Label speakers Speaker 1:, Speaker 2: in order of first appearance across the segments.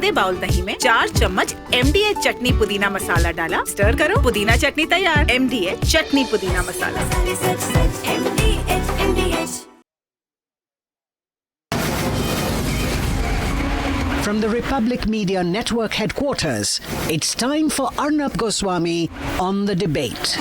Speaker 1: आधे बाउल दही में 4 चम्मच MDH चटनी पुदीना मसाला डाला, स्टर करो, पुदीना चटनी तैयार। MDH चटनी पुदीना मसाला।
Speaker 2: From the Republic Media Network headquarters, it's time for Arnab Goswami on the debate.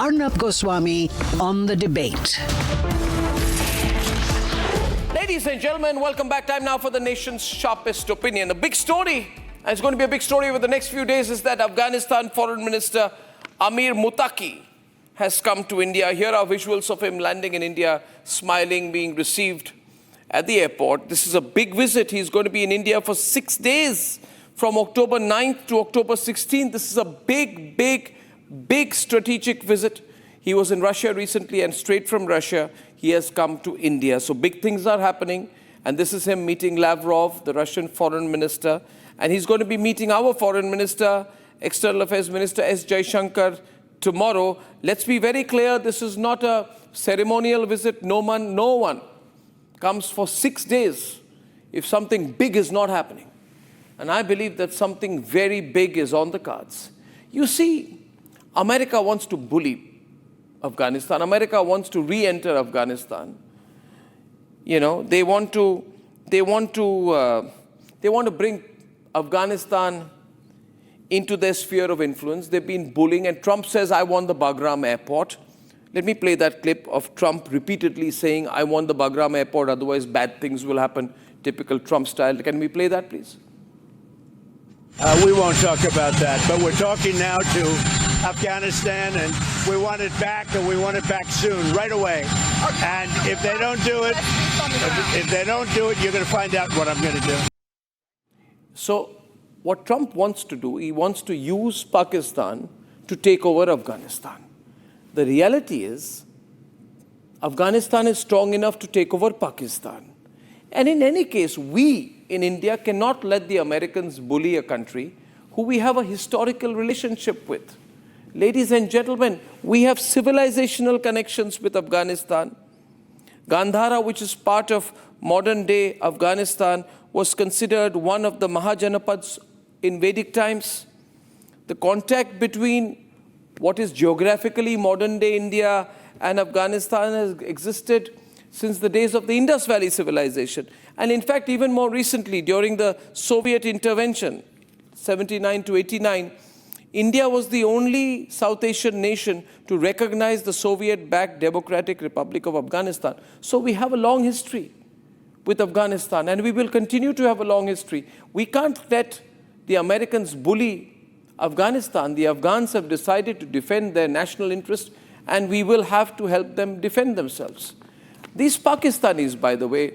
Speaker 2: Arnab Goswami on the debate.
Speaker 3: Ladies and gentlemen, welcome back. Time now for the nation's sharpest opinion. A big story, and it's going to be a big story over the next few days, is that Afghanistan Foreign Minister Amir Muttaqi has come to India. Here are visuals of him landing in India, smiling, being received at the airport. This is a big visit. He's going to be in India for 6 days, from October 9th to October 16th. This is a big strategic visit. He was in Russia recently, and straight from Russia, he has come to India. So big things are happening, and this is him meeting Lavrov, the Russian foreign minister, and he's going to be meeting our foreign minister, External Affairs Minister S. Jaishankar, tomorrow. Let's be very clear, this is not a ceremonial visit. No one comes for 6 days if something big is not happening. And I believe that something very big is on the cards. You see, America wants to bully Afghanistan. America wants to re-enter Afghanistan. You know, they want to bring Afghanistan into their sphere of influence. They've been bullying, and Trump says, "I want the Bagram airport." Let me play that clip of Trump repeatedly saying, "I want the Bagram airport, otherwise bad things will happen." Typical Trump style. Can we play that, please?
Speaker 4: We won't talk about that, but we're talking now to Afghanistan, and we want it back, and we want it back soon, right away. And if they don't do it, you're going to find out what I'm going to do.
Speaker 3: So what Trump wants to do, he wants to use Pakistan to take over Afghanistan. The reality is, Afghanistan is strong enough to take over Pakistan. And in any case, we in India cannot let the Americans bully a country who we have a historical relationship with. Ladies and gentlemen, we have civilizational connections with Afghanistan. Gandhara, which is part of modern-day Afghanistan, was considered one of the Mahajanapads in Vedic times. The contact between what is geographically modern-day India and Afghanistan has existed since the days of the Indus Valley civilization. And in fact, even more recently, during the Soviet intervention, 79 to 89, India was the only South Asian nation to recognize the Soviet-backed Democratic Republic of Afghanistan. So we have a long history with Afghanistan, and we will continue to have a long history. We can't let the Americans bully Afghanistan. The Afghans have decided to defend their national interest, and we will have to help them defend themselves. These Pakistanis, by the way,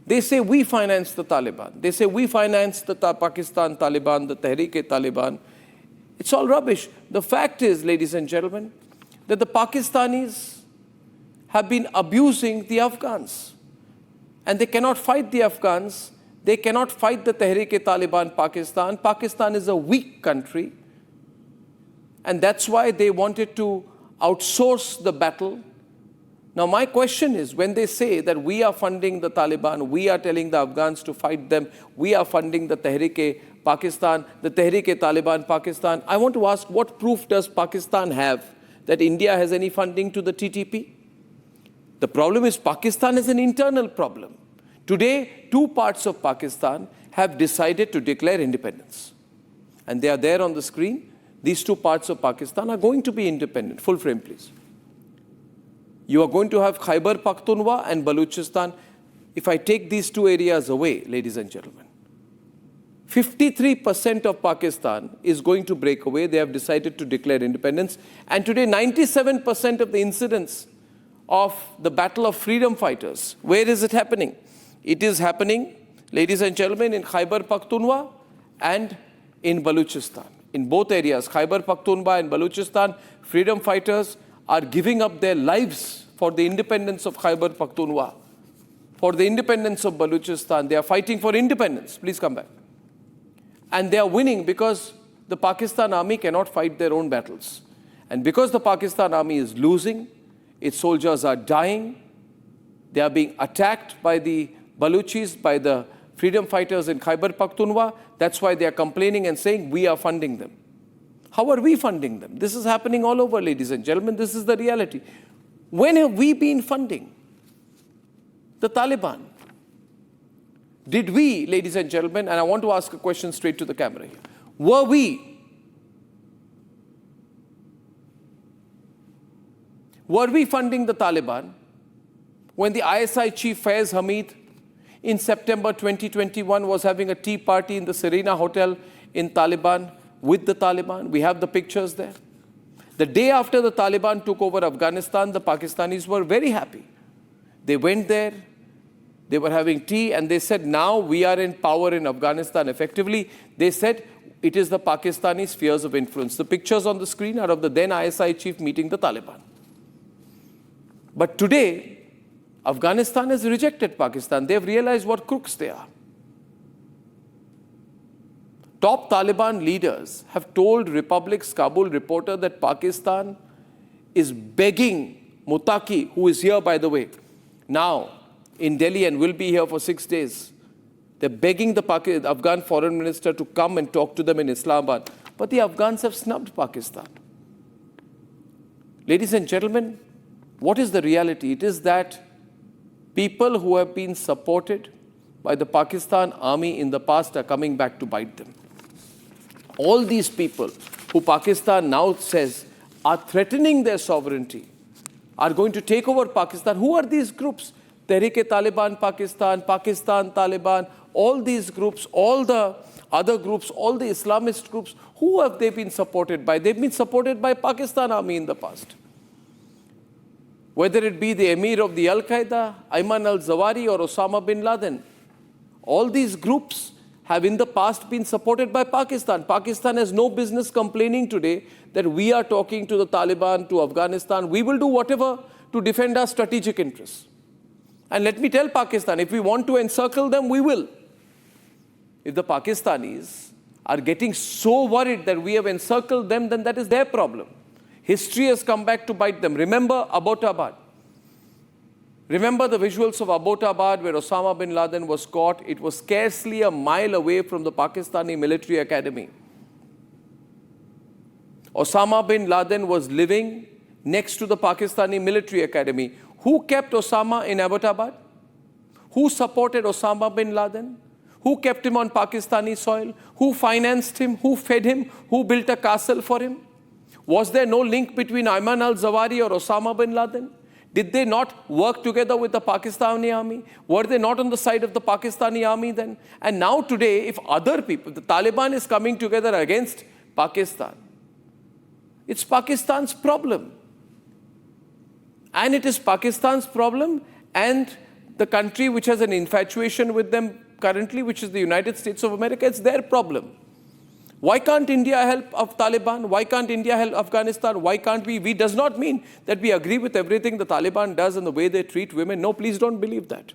Speaker 3: they say we finance the Taliban. They say we finance the Pakistan Taliban, the Tehreek-e-Taliban. It's all rubbish. The fact is, ladies and gentlemen, that the Pakistanis have been abusing the Afghans. And they cannot fight the Afghans. They cannot fight the Tehreek-e-Taliban Pakistan. Pakistan is a weak country. And that's why they wanted to outsource the battle. Now, my question is, when they say that we are funding the Taliban, we are telling the Afghans to fight them, we are funding the Tehreek-e-Pakistan, the Tehreek-e-Taliban Pakistan, I want to ask, what proof does Pakistan have that India has any funding to the TTP? The problem is Pakistan is an internal problem. Today, 2 parts of Pakistan have decided to declare independence. And they are there on the screen. These 2 parts of Pakistan are going to be independent. Full frame, please. You are going to have Khyber Pakhtunkhwa and Balochistan. If I take these 2 areas away, ladies and gentlemen, 53% of Pakistan is going to break away. They have decided to declare independence. And today, 97% of the incidents of the battle of freedom fighters, where is it happening? It is happening, ladies and gentlemen, in Khyber Pakhtunkhwa and in Balochistan. In both areas, Khyber Pakhtunkhwa and Balochistan, freedom fighters are giving up their lives for the independence of Khyber Pakhtunkhwa, for the independence of Balochistan. They are fighting for independence. Please come back. And they are winning because the Pakistan army cannot fight their own battles. And because the Pakistan army is losing, its soldiers are dying, they are being attacked by the Balochis, by the freedom fighters in Khyber Pakhtunkhwa. That's why they are complaining and saying, we are funding them. How are we funding them? This is happening all over, ladies and gentlemen. This is the reality. When have we been funding the Taliban? Did we, ladies and gentlemen, and I want to ask a question straight to the camera here, were we funding the Taliban when the ISI chief Faiz Hamid in September 2021 was having a tea party in the Serena Hotel in Taliban with the Taliban? We have the pictures there. The day after the Taliban took over Afghanistan, the Pakistanis were very happy. They went there, they were having tea, and they said, now we are in power in Afghanistan. Effectively, they said, it is the Pakistani spheres of influence. The pictures on the screen are of the then ISI chief meeting the Taliban. But today, Afghanistan has rejected Pakistan. They've realized what crooks they are. Top Taliban leaders have told Republic's Kabul reporter that Pakistan is begging Muttaqi, who is here, by the way, now in Delhi and will be here for 6 days. They're begging the Afghan foreign minister to come and talk to them in Islamabad. But the Afghans have snubbed Pakistan. Ladies and gentlemen, what is the reality? It is that people who have been supported by the Pakistan army in the past are coming back to bite them. All these people who Pakistan now says are threatening their sovereignty, are going to take over Pakistan. Who are these groups? Tehreek-e-Taliban Pakistan, Pakistan Taliban, all these groups, all the other groups, all the Islamist groups, who have they been supported by? They've been supported by Pakistan army in the past. Whether it be the Amir of the Al-Qaeda, Ayman al-Zawahiri or Osama bin Laden. All these groups have in the past been supported by Pakistan. Pakistan has no business complaining today that we are talking to the Taliban, to Afghanistan. We will do whatever to defend our strategic interests. And let me tell Pakistan, if we want to encircle them, we will. If the Pakistanis are getting so worried that we have encircled them, then that is their problem. History has come back to bite them. Remember Abbottabad. Remember the visuals of Abbottabad where Osama bin Laden was caught. It was scarcely a mile away from the Pakistani military academy. Osama bin Laden was living next to the Pakistani military academy. Who kept Osama in Abbottabad? Who supported Osama bin Laden? Who kept him on Pakistani soil? Who financed him? Who fed him? Who built a castle for him? Was there no link between Ayman al-Zawahiri or Osama bin Laden? Did they not work together with the Pakistani army? Were they not on the side of the Pakistani army then? And now today, if other people, the Taliban is coming together against Pakistan, it's Pakistan's problem. And it is Pakistan's problem and the country which has an infatuation with them currently, which is the United States of America, it's their problem. Why can't India help Taliban? Why can't India help Afghanistan? Why can't we? We does not mean that we agree with everything the Taliban does and the way they treat women. No, please don't believe that.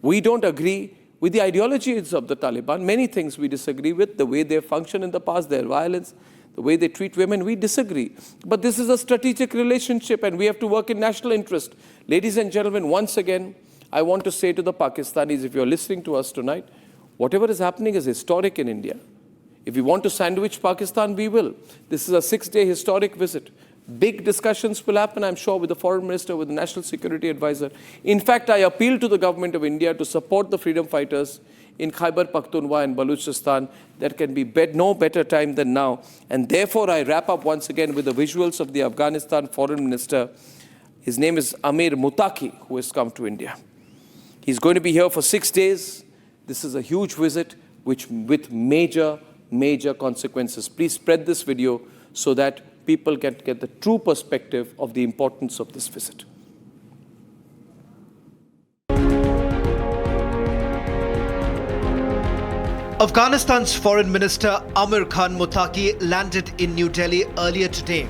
Speaker 3: We don't agree with the ideologies of the Taliban. Many things we disagree with, the way they function in the past, their violence, the way they treat women, we disagree. But this is a strategic relationship and we have to work in national interest. Ladies and gentlemen, once again, I want to say to the Pakistanis, if you're listening to us tonight, whatever is happening is historic in India. If we want to sandwich Pakistan, we will. This is a 6-day historic visit. Big discussions will happen, I'm sure, with the foreign minister, with the national security advisor. In fact, I appeal to the government of India to support the freedom fighters in Khyber Pakhtunkhwa and Balochistan. There can be no better time than now. And therefore, I wrap up once again with the visuals of the Afghanistan foreign minister. His name is Amir Muttaqi, who has come to India. He's going to be here for 6 days. This is a huge visit with major consequences. Please spread this video so that people can get the true perspective of the importance of this visit.
Speaker 5: Afghanistan's Foreign Minister Amir Muttaqi landed in New Delhi earlier today.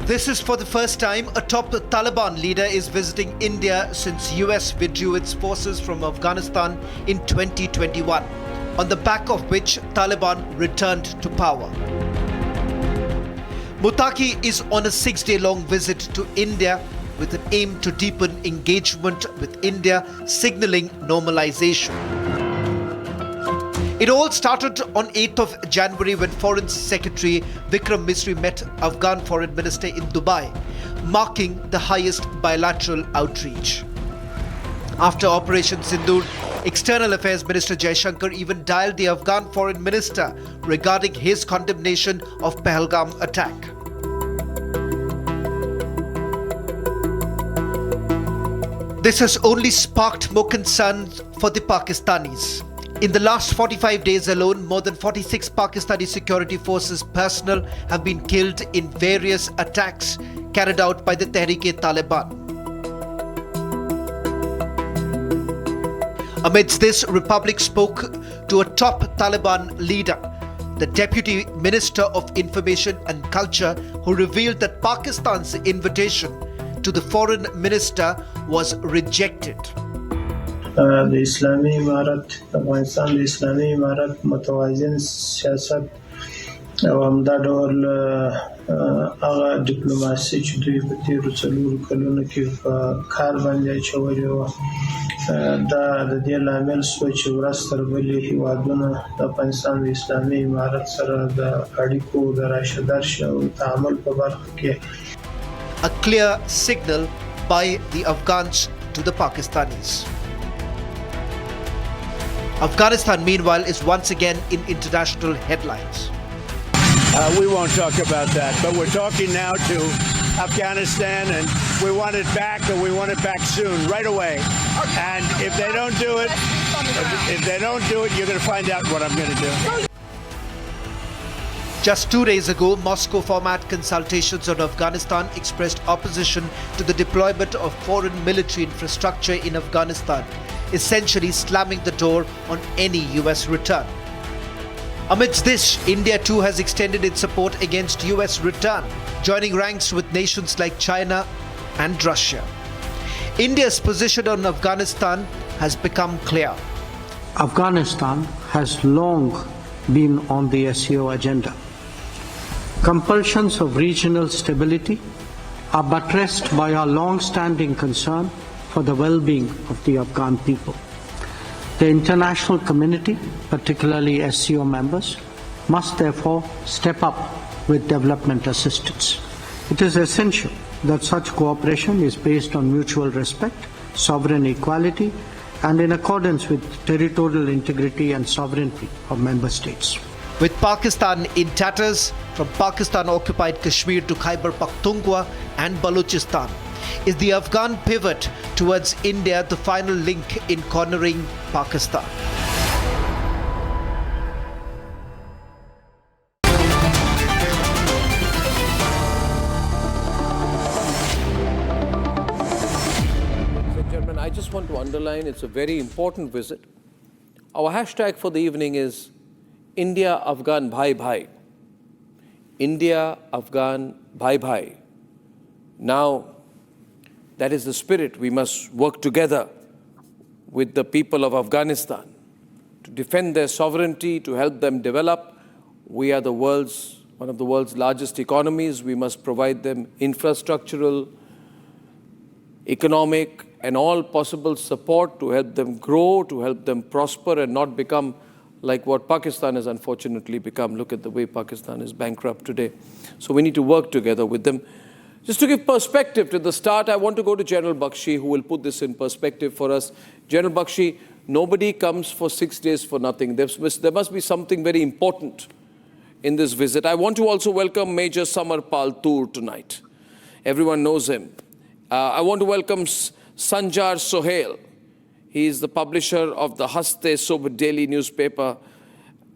Speaker 5: This is for the first time a top Taliban leader is visiting India since US withdrew its forces from Afghanistan in 2021, on the back of which Taliban returned to power. Muttaqi is on a 6-day-long visit to India with an aim to deepen engagement with India, signalling normalization. It all started on 8th of January when Foreign Secretary Vikram Misri met Afghan Foreign Minister in Dubai, marking the highest bilateral outreach. After Operation Sindoor, External Affairs Minister Jaishankar even dialed the Afghan Foreign Minister regarding his condemnation of Pahalgam attack. This has only sparked more concern for the Pakistanis. In the last 45 days alone, more than 46 Pakistani security forces personnel have been killed in various attacks carried out by the Tehreek-e-Taliban. Amidst this, Republic spoke to a top Taliban leader, the Deputy Minister of Information and Culture, who revealed that Pakistan's invitation to the Foreign Minister was rejected.
Speaker 6: د اسلامي امارت افغانستان د اسلامي امارت متوازن سیاست او همدا ډول هغه ډیپلوماسي چې دوی په تیرو څلورو کلونو کې په کار باندې اچولې وه دا د دې لامل شو چې ورځ تر بلې هیوادونه د افغانستان د اسلامي امارت سره د اړیکو د راشه درشه او تعامل په برخه کې
Speaker 5: A clear signal by the Afghans to the Pakistanis. Afghanistan, meanwhile, is once again in international headlines.
Speaker 4: We won't talk about that, but we're talking now to Afghanistan, and we want it back, and we want it back soon, right away. And if they don't do it, you're going to find out what I'm going to do.
Speaker 5: Just 2 days ago, Moscow format consultations on Afghanistan expressed opposition to the deployment of foreign military infrastructure in Afghanistan, essentially slamming the door on any US return. Amidst this, India too has extended its support against US return, joining ranks with nations like China and Russia. India's position on Afghanistan has become clear.
Speaker 7: Afghanistan has long been on the SCO agenda. Compulsions of regional stability are buttressed by our long-standing concern for the well-being of the Afghan people. The international community, particularly SCO members, must therefore step up with development assistance. It is essential that such cooperation is based on mutual respect, sovereign equality, and in accordance with territorial integrity and sovereignty of member states.
Speaker 5: With Pakistan in tatters, from Pakistan-occupied Kashmir to Khyber Pakhtunkhwa and Balochistan, is the Afghan pivot towards India the final link in cornering Pakistan?
Speaker 3: Ladies and gentlemen, I just want to underline it's a very important visit. Our hashtag for the evening is India-Afghan Bhai Bhai. India-Afghan Bhai Bhai. Now, that is the spirit. We must work together with the people of Afghanistan to defend their sovereignty, to help them develop. We are one of the world's largest economies. We must provide them infrastructural, economic, and all possible support to help them grow, to help them prosper and not become like what Pakistan has unfortunately become. Look at the way Pakistan is bankrupt today. So we need to work together with them. Just to give perspective to the start, I want to go to General Bakshi, who will put this in perspective for us. General Bakshi, nobody comes for 6 days for nothing. There must be something very important in this visit. I want to also welcome Major Samar Paltur tonight. Everyone knows him. I want to welcome Sanjar Sohail. He is the publisher of the Haste Subh daily newspaper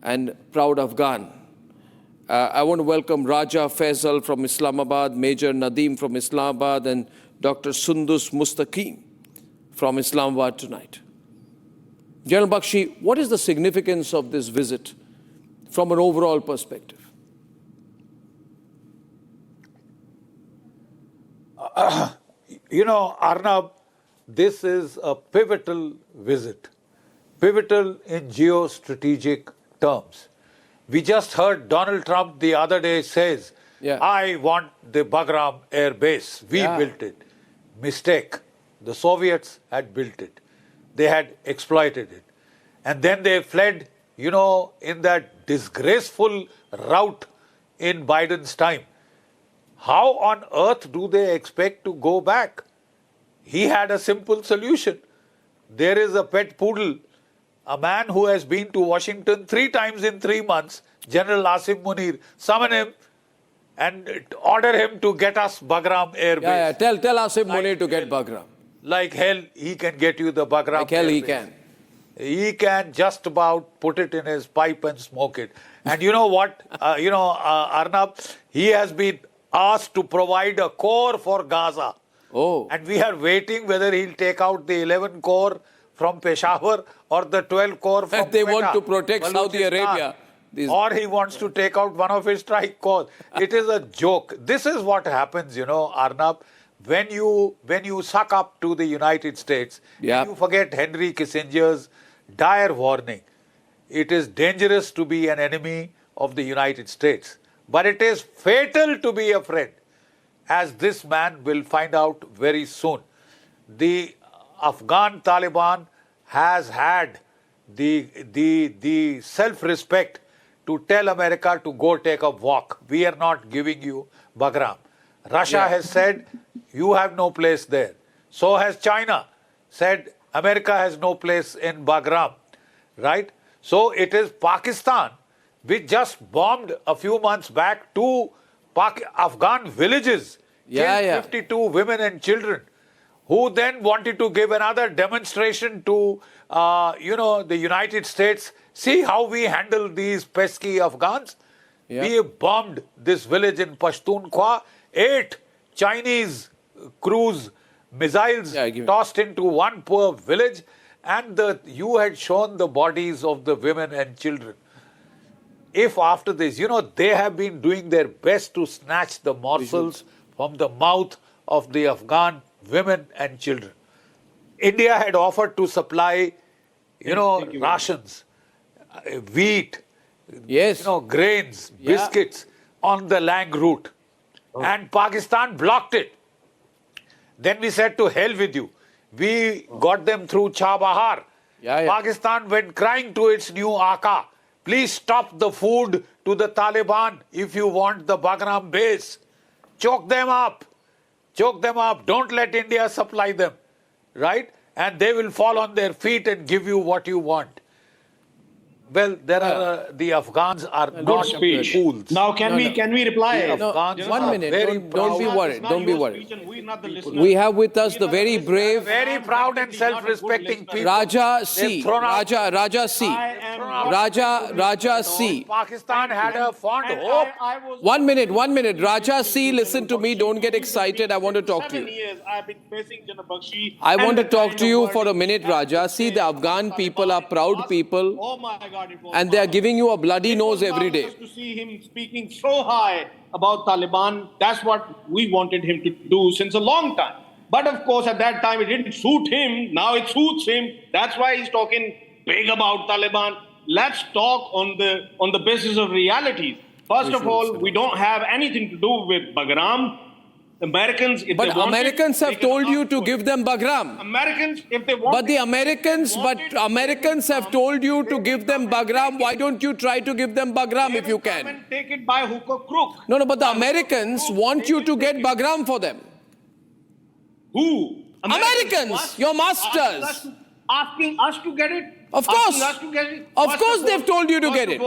Speaker 3: and proud Afghan. I want to welcome Raja Faisal from Islamabad, Major Nadeem from Islamabad, and Dr. Sundus Muttaqi from Islamabad tonight. General Bakshi, what is the significance of this visit from an overall perspective?
Speaker 8: Arnab, this is a pivotal visit, pivotal in geostrategic terms. We just heard Donald Trump the other day says, I want the Bagram air base. We built it. Mistake. The Soviets had built it. They had exploited it. And then they fled, in that disgraceful rout in Biden's time. How on earth do they expect to go back? He had a simple solution. There is a pet poodle, a man who has been to Washington 3 times in 3 months, General Asim Munir. Summon him and order him to get us Bagram air base.
Speaker 3: Tell Asim Munir to get Bagram.
Speaker 8: Like hell, he can get you the Bagram.
Speaker 3: Like hell, he can.
Speaker 8: He can just about put it in his pipe and smoke it. And you know what? Arnab, he has been asked to provide a core for Gaza.
Speaker 3: Oh.
Speaker 8: And we are waiting whether he'll take out the 11 core from Peshawar or the 12 core from
Speaker 3: They
Speaker 8: Quetta,
Speaker 3: want to protect Saudi Arabia.
Speaker 8: Or he wants to take out one of his strike cores. It is a joke. This is what happens, Arnab, when you suck up to the United States, you forget Henry Kissinger's dire warning. It is dangerous to be an enemy of the United States, but it is fatal to be a friend, as this man will find out very soon. The Afghan Taliban has had the self-respect to tell America to go take a walk. We are not giving you Bagram. Russia has said, you have no place there. So has China said, America has no place in Bagram, right? So it is Pakistan, which just bombed a few months back 2 Afghan villages, killed 52 women and children, who then wanted to give another demonstration to, the United States. See how we handle these pesky Afghans. We bombed this village in Pashtunkhwa. 8 Chinese cruise missiles tossed into one poor village, and you had shown the bodies of the women and children. If after this, they have been doing their best to snatch the morsels from the mouth of the Afghan women and children. India had offered to supply, rations, wheat, grains, biscuits on the Lang route. And Pakistan blocked it. Then we said, to hell with you. We got them through Chabahar. Pakistan went crying to its new Aka, please stop the food to the Taliban if you want the Bagram base. Choke them up. Choke them up. Don't let India supply them. Right? And they will fall on their feet and give you what you want. Well, the Afghans are not fools.
Speaker 9: Now, can we reply?
Speaker 3: One minute. Don't be worried. Don't be worried. We have with us the very brave,
Speaker 8: very proud and self-respecting people.
Speaker 3: Raja C. Raja C. Raja C.
Speaker 8: Pakistan had a fond hope.
Speaker 3: 1 minute. Raja C, listen to me. Don't get excited. I want to talk to you. I want to talk to you for a minute, Raja. See, the Afghan people are proud people.
Speaker 9: Oh my God.
Speaker 3: And they are giving you a bloody nose every day.
Speaker 9: To see him speaking so high about Taliban, that's what we wanted him to do since a long time. But of course, at that time, it didn't suit him. Now it suits him. That's why he's talking big about Taliban. Let's talk on the basis of realities. First of all, we don't have anything to do with Bagram. Americans, if
Speaker 3: but
Speaker 9: they want
Speaker 3: Americans have told you to give them Bagram.
Speaker 9: Americans, if they want
Speaker 3: But Americans have told you to give them Bagram. Why don't you try to give them Bagram if you can?
Speaker 9: And take it by hook or crook.
Speaker 3: No, but the Americans want you to get Bagram for them.
Speaker 9: Who?
Speaker 3: Americans, your masters.
Speaker 9: Asking us to get it?
Speaker 3: Of course. Of course they've told you to get it.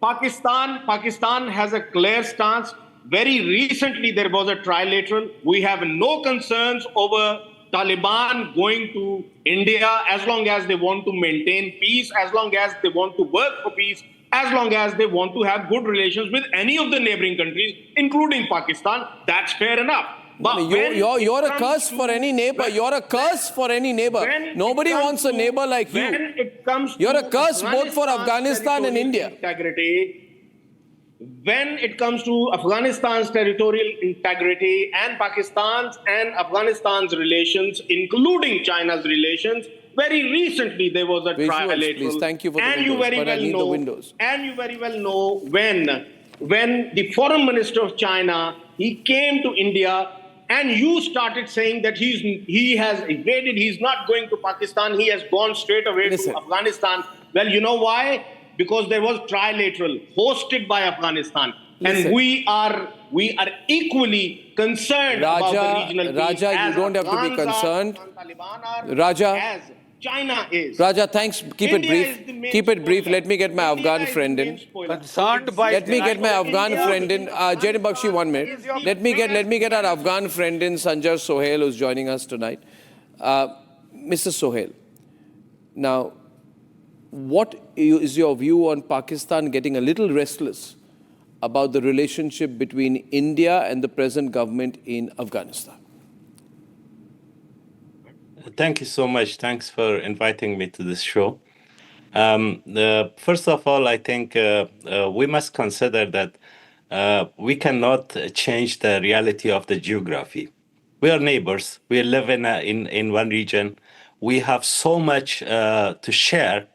Speaker 9: Pakistan has a clear stance. Very recently, there was a trilateral. We have no concerns over Taliban going to India as long as they want to maintain peace, as long as they want to work for peace, as long as they want to have good relations with any of the neighboring countries, including Pakistan. That's fair enough. But
Speaker 3: you're a curse for any neighbor. You're a curse for any neighbor. Nobody wants a neighbor like you. You're a curse both for Afghanistan and India.
Speaker 9: When it comes to Afghanistan's territorial integrity and Pakistan's and Afghanistan's relations, including China's relations, very recently there was a trilateral.
Speaker 3: Please. Thank you for the
Speaker 9: and
Speaker 3: windows,
Speaker 9: you very
Speaker 3: but
Speaker 9: well
Speaker 3: I need
Speaker 9: know,
Speaker 3: the windows.
Speaker 9: And you very well know when the foreign minister of China, he came to India and you started saying that he has evaded, he's not going to Pakistan, he has gone straight away to Afghanistan. Well, you know why? Because there was trilateral hosted by Afghanistan. And we are equally concerned about the regional peace.
Speaker 3: Raja, you don't have to be concerned. Raja,
Speaker 9: as China is.
Speaker 3: Raja, thanks. Keep it brief. Keep it brief. Let me get my Afghan friend in.
Speaker 8: Concerned by.
Speaker 3: Let me get my Afghan friend in. Jay Bakshi, 1 minute. Let me get our Afghan friend in, Sanjar Sohail, who's joining us tonight. Mr. Sohail, now, what is your view on Pakistan getting a little restless about the relationship between India and the present government in Afghanistan?
Speaker 10: Thank you so much. Thanks for inviting me to this show. First of all, I think we must consider that we cannot change the reality of the geography. We are neighbors. We live in one region. We have so much to share,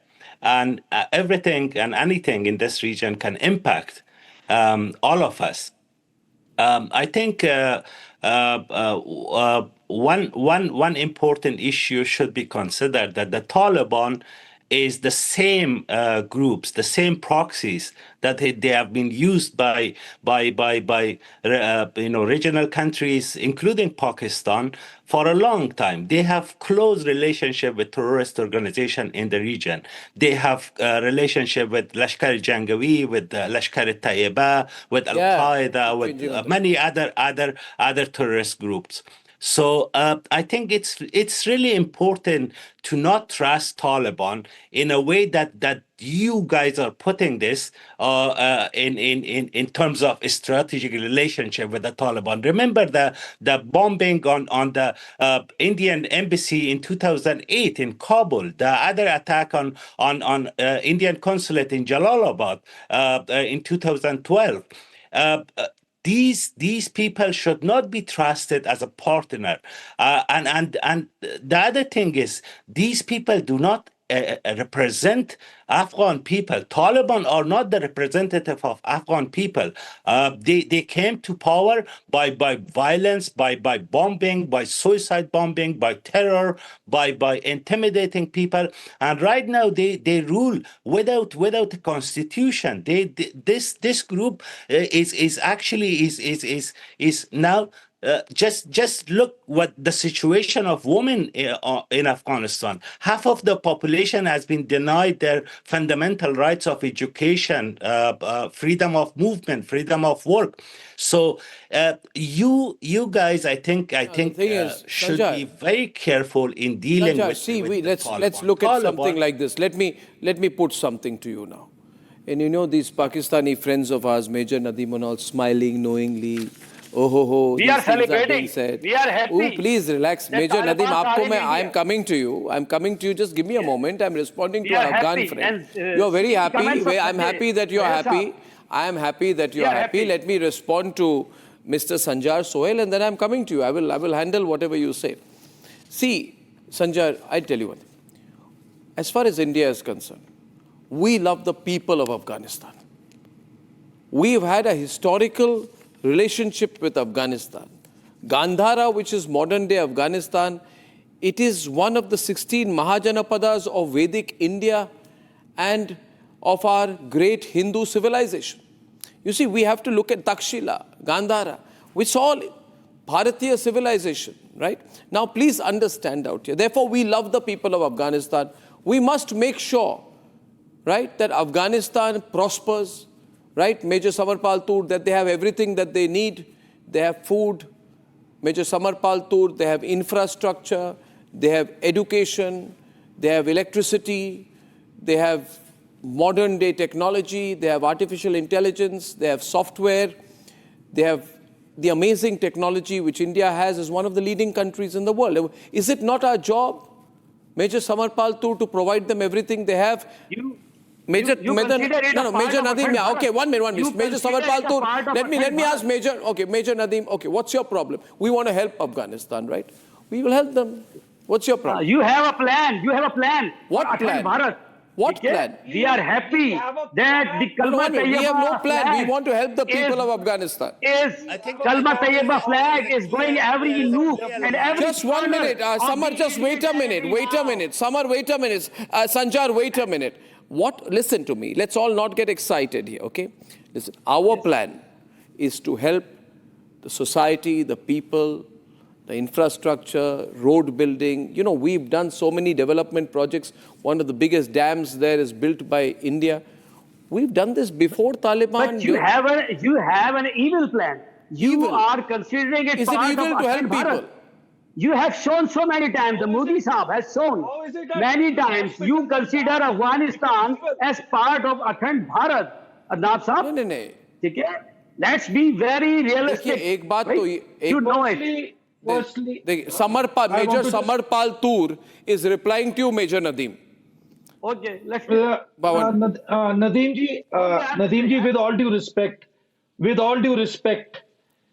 Speaker 10: and everything and anything in this region can impact all of us. I think one important issue should be considered, that the Taliban is the same groups, the same proxies that they have been used by regional countries, including Pakistan, for a long time. They have close relationship with terrorist organization in the region. They have a relationship with Lashkar-e-Jangawi, with Lashkar-e-Taiba, with Al-Qaeda, with many other terrorist groups. So I think it's really important to not trust Taliban in a way that you guys are putting this in terms of a strategic relationship with the Taliban. Remember the bombing on the Indian embassy in 2008 in Kabul, the other attack on Indian consulate in Jalalabad in 2012. These people should not be trusted as a partner. And the other thing is, these people do not represent Afghan people. Taliban are not the representative of Afghan people. They came to power by violence, by bombing, by suicide bombing, by terror, by intimidating people. And right now they rule without a constitution. This group is now. Just look what the situation of women in Afghanistan. Half of the population has been denied their fundamental rights of education, freedom of movement, freedom of work. So you guys, I think should be very careful in dealing with
Speaker 3: let's look at something like this. Let me put something to you now. And you know, these Pakistani friends of ours, Major Nadeem and all, smiling knowingly.
Speaker 11: We are celebrating. We are happy.
Speaker 3: Oh, please relax. Major Nadeem, I'm coming to you. I'm coming to you. Just give me a moment. I'm responding to an Afghan friend. You're very happy. I'm happy that you're happy. I am happy that you're happy. Let me respond to Mr. Sanjar Sohail, and then I'm coming to you. I will handle whatever you say. See, Sanjar, I tell you one thing. As far as India is concerned, we love the people of Afghanistan. We've had a historical relationship with Afghanistan. Gandhara, which is modern-day Afghanistan, it is one of the 16 Mahajanapadas of Vedic India and of our great Hindu civilization. You see, we have to look at Takshila, Gandhara, which all Bharatiya civilization, right? Now, please understand out here. Therefore, we love the people of Afghanistan. We must make sure, right, that Afghanistan prospers, right? Major Samarpal Tour, that they have everything that they need. They have food. Major Samarpal Tour, they have infrastructure, they have education, they have electricity, they have modern day technology, they have artificial intelligence, they have software, they have the amazing technology which India has as one of the leading countries in the world. Is it not our job, Major Samarpal Tur, to provide them everything they have? Major Nadeem, yeah, okay, one minute. Major Samarpal Tur, let me ask Major Nadeem, okay, what's your problem? We want to help Afghanistan, right? We will help them. What's your problem?
Speaker 12: You have a plan.
Speaker 3: What plan?
Speaker 12: Bharat.
Speaker 3: What plan?
Speaker 12: We are happy that the Kalma
Speaker 3: We have no plan.
Speaker 12: flag
Speaker 3: We want to help the people of Afghanistan.
Speaker 12: Kalma Tayyibah flag is going every nook and every
Speaker 3: Just 1 minute. Samar, just wait a minute. Samar, wait a minute. Sanjar, wait a minute. Listen to me. Let's all not get excited here, okay? Listen, our plan is to help the society, the people, the infrastructure, road building. You know, we've done so many development projects. One of the biggest dams there is built by India. We've done this before Taliban.
Speaker 12: But you have an evil plan. You are considering it
Speaker 3: Is it evil to help people?
Speaker 12: You have shown so many times, the Modi Sahab has shown many times, you consider Afghanistan as part of Akhand Bharat. Arnab Sahab,
Speaker 3: no.
Speaker 12: Let's be very realistic. You know it.
Speaker 3: Major Samarpal Tur is replying to you, Major Nadeem.
Speaker 12: Okay, let's
Speaker 13: Nadeem ji, with all due respect,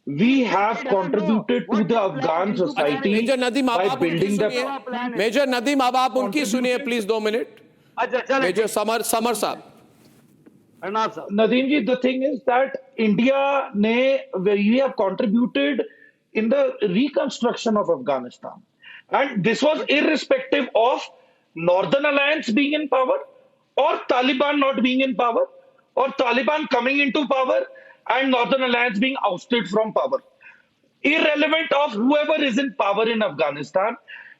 Speaker 13: we have contributed to the Afghan society
Speaker 3: Major Nadeem,
Speaker 13: by building the...
Speaker 3: Major Nadeem, अब आप उनकी सुनिए, please 2 minutes. Major Samar Sahab.
Speaker 13: Nadeem ji, the thing is that we have contributed in the reconstruction of Afghanistan. And this was irrespective of Northern Alliance being in power or Taliban not being in power or Taliban coming into power and Northern Alliance being ousted from power. Irrelevant of whoever is in power in Afghanistan,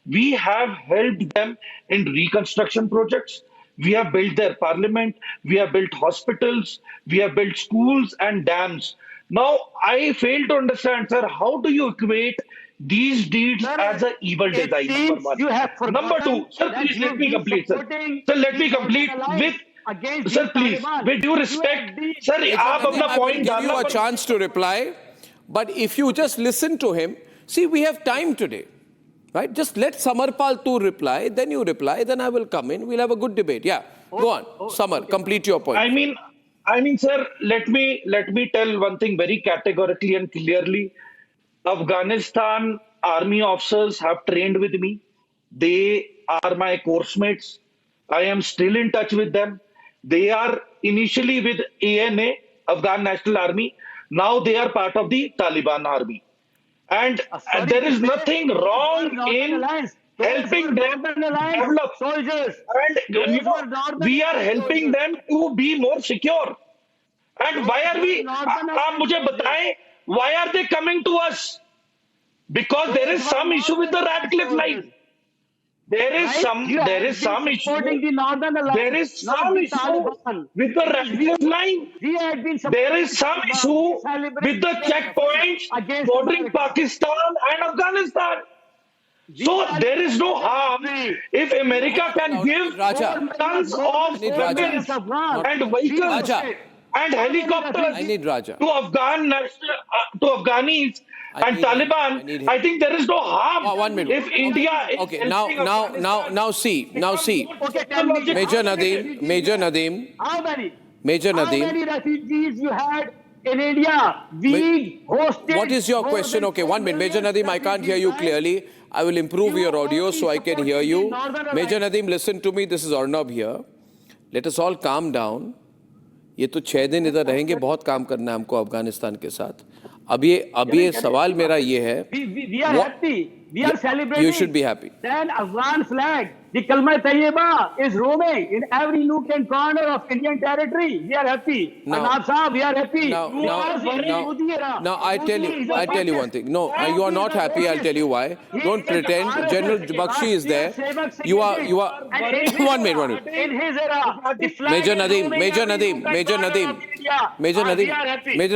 Speaker 13: we have helped them in reconstruction projects. We have built their parliament. We have built hospitals. We have built schools and dams. Now, I fail to understand, sir, how do you equate these deeds as an evil design? Number two, sir, please let me complete, sir. Sir, let me complete with... Sir, please, with due respect, sir,
Speaker 3: I will give you a chance to reply, but if you just listen to him, see, we have time today, right? Just let Samarpal Tur reply, then you reply, then I will come in, we'll have a good debate. Yeah, go on, Samar, complete your point.
Speaker 13: I mean, sir, let me tell one thing very categorically and clearly. Afghanistan army officers have trained with me. They are my course mates. I am still in touch with them. They are initially with ANA, Afghan National Army. Now they are part of the Taliban army. And there is nothing wrong in helping them develop.
Speaker 12: Soldiers.
Speaker 13: And we are helping them to be more secure. And why are we, aap mujhe bataएं, why are they coming to us? Because there is some issue with the Radcliffe line. There is some issue with the Radcliffe line. There is some issue with the checkpoints bordering Pakistan and Afghanistan. So there is no harm if America can give tons of weapons and vehicles and helicopters to Afghanis and Taliban. I think there is no harm.
Speaker 3: 1 minute.
Speaker 13: If India is
Speaker 3: now see. Major Nadeem.
Speaker 12: How many refugees you had in India? We hosted.
Speaker 3: What is your question? Okay, 1 minute. Major Nadeem, I can't hear you clearly. I will improve your audio so I can hear you. Major Nadeem, listen to me. This is Arnab here. Let us all calm down. ये तो 6 दिन इधर रहेंगे, बहुत काम करना है हमको अफगानिस्तान के साथ. अब ये सवाल मेरा ये है.
Speaker 12: We are happy. We are celebrating.
Speaker 3: You should be happy.
Speaker 12: Then Afghan flag, the Kalma Tayyibah is roaming in every nook and corner of Indian territory. We are happy. Arnab Sahab, we are happy.
Speaker 3: Now I tell you one thing. No, you are not happy. I'll tell you why. Don't pretend. General Bakshi is there. You are. 1 minute.
Speaker 12: In his era,
Speaker 3: Major